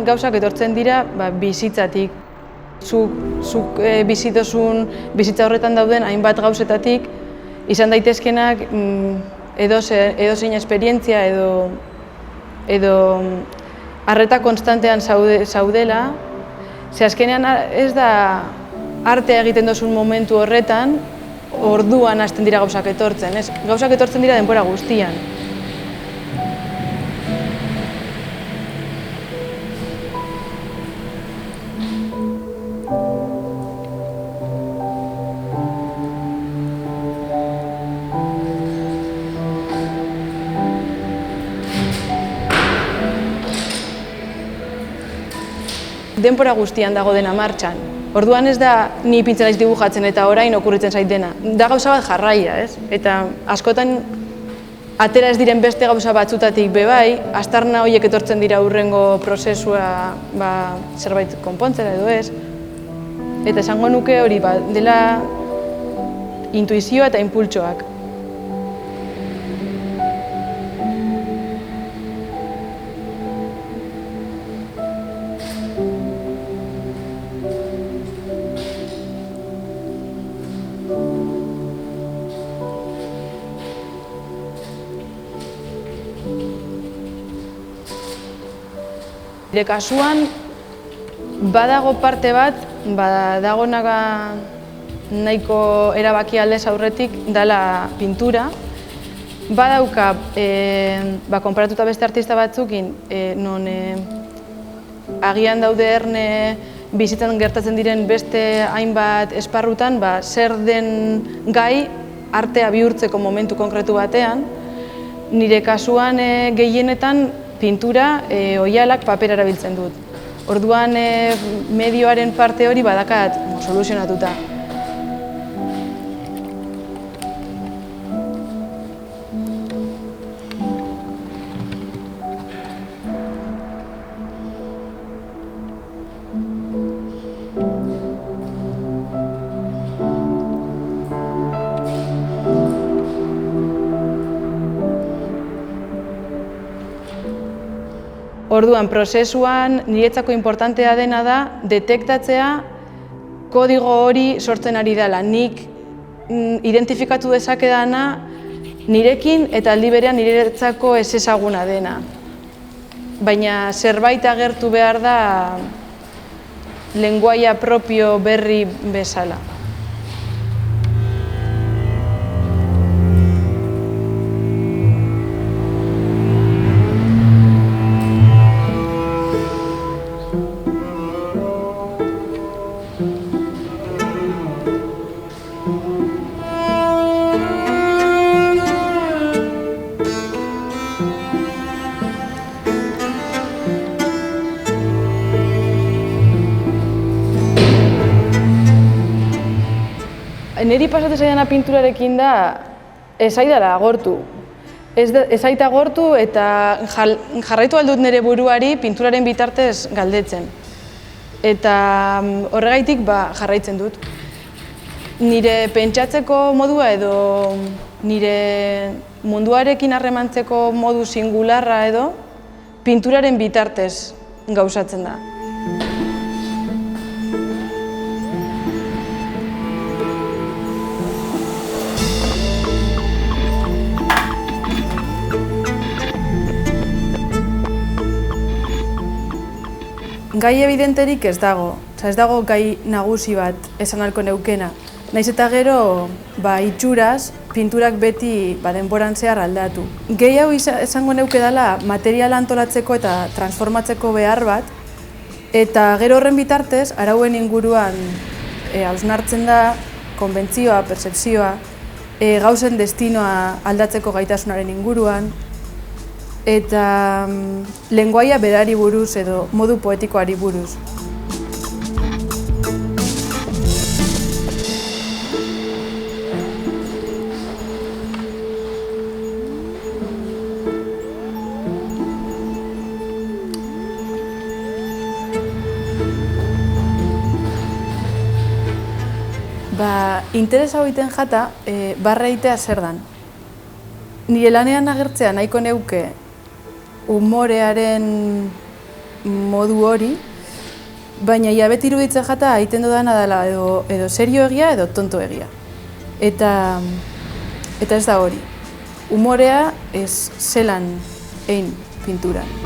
gauzak etortzen dira bizitzatik. Zuk bizitza horretan dauden hainbat gauzetatik, izan daitezkenak edozein esperientzia edo arreta konstantean zaudela, ze azkenean ez da artea egiten duzun momentu horretan, orduan hasten dira gauzak etortzen, ez? Gauzak etortzen dira denbora guztian. Denbora guztian dago dena martxan. Orduan ez da ni ipintzen naiz dibujatzen eta orain okurritzen zait dena. Da gauza bat jarraia, ez? Eta askotan atera ez diren beste gauza batzutatik bebai, aztarna horiek etortzen dira hurrengo prozesua zerbait konpontzera edo ez. Eta esango nuke hori dela intuizioa eta inpultsoak. Nire kasuan, badago parte bat, dago nahiko erabaki aldez aurretik dela pintura. Badauka, konparatuta beste artista batzukin, non agian daude erne bizitzan gertatzen diren beste hainbat esparrutan, zer den gai artea bihurtzeko momentu konkretu batean. Nire kasuan gehienetan pintura oihalak papera erabiltzen dut. Orduan medioaren parte hori badakat soluzionatuta. Orduan, prozesuan niretzako importantea dena da detektatzea kodigo hori sortzen ari dela. Nik identifikatu dezakedana nirekin eta aldi berean niretzako ez ezaguna dena. Baina zerbait agertu behar da lenguaia propio berri bezala. Niri pasatzen zaidana pinturarekin da ez zaidala agortu. Ez zait agortu eta jarraitu aldut nire buruari pinturaren bitartez galdetzen. Eta horregaitik jarraitzen dut. Nire pentsatzeko modua edo nire munduarekin harremantzeko modu singularra edo pinturaren bitartez gauzatzen da. Gai evidenterik ez dago, ez dago gai nagusi bat esan ahalko neukena. Naiz eta gero, itxuraz, pinturak beti denboran zehar aldatu. Gehiago esango neuke dela materiala antolatzeko eta transformatzeko behar bat, eta gero horren bitartez, arauen inguruan hausnartzen da konbentzioa, pertzepzioa, gauzen destinoa aldatzeko gaitasunaren inguruan, eta lenguaia berari buruz edo modu poetikoari buruz. Interesa hoiten jata, barra egitea zer dan. Nire lanean agertzea nahiko neuke humorearen modu hori, baina ia beti iruditzen jata egiten dudana dela edo serio egia edo tonto egia. Eta ez da hori. Umorea ez zelan egin pinturan.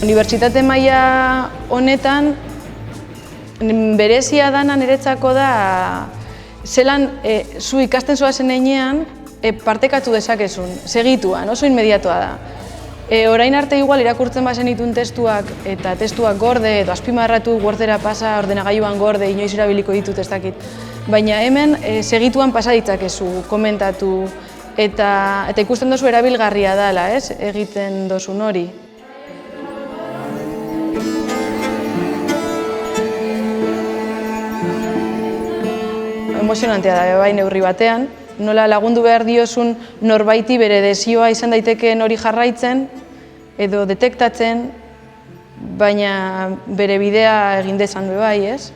Unibertsitate maila honetan berezia dana niretzako da zelan zu ikasten zoazen heinean partekatu dezakezun, segituan, oso inmediatoa da. Orain arte igual irakurtzen bazen ditun testuak eta testuak gorde edo azpimarratu Wordera pasa, ordenagailuan gorde, inoiz erabiliko ditut ez dakit. Baina hemen segituan pasa ditzakezu, komentatu eta ikusten duzu erabilgarria dela, ez, egiten dozun hori. Emozionantea da, bai neurri batean, nola lagundu behar diozun norbaiti bere desioa izan daitekeen hori jarraitzen edo detektatzen, baina bere bidea egin dezan bai, ez?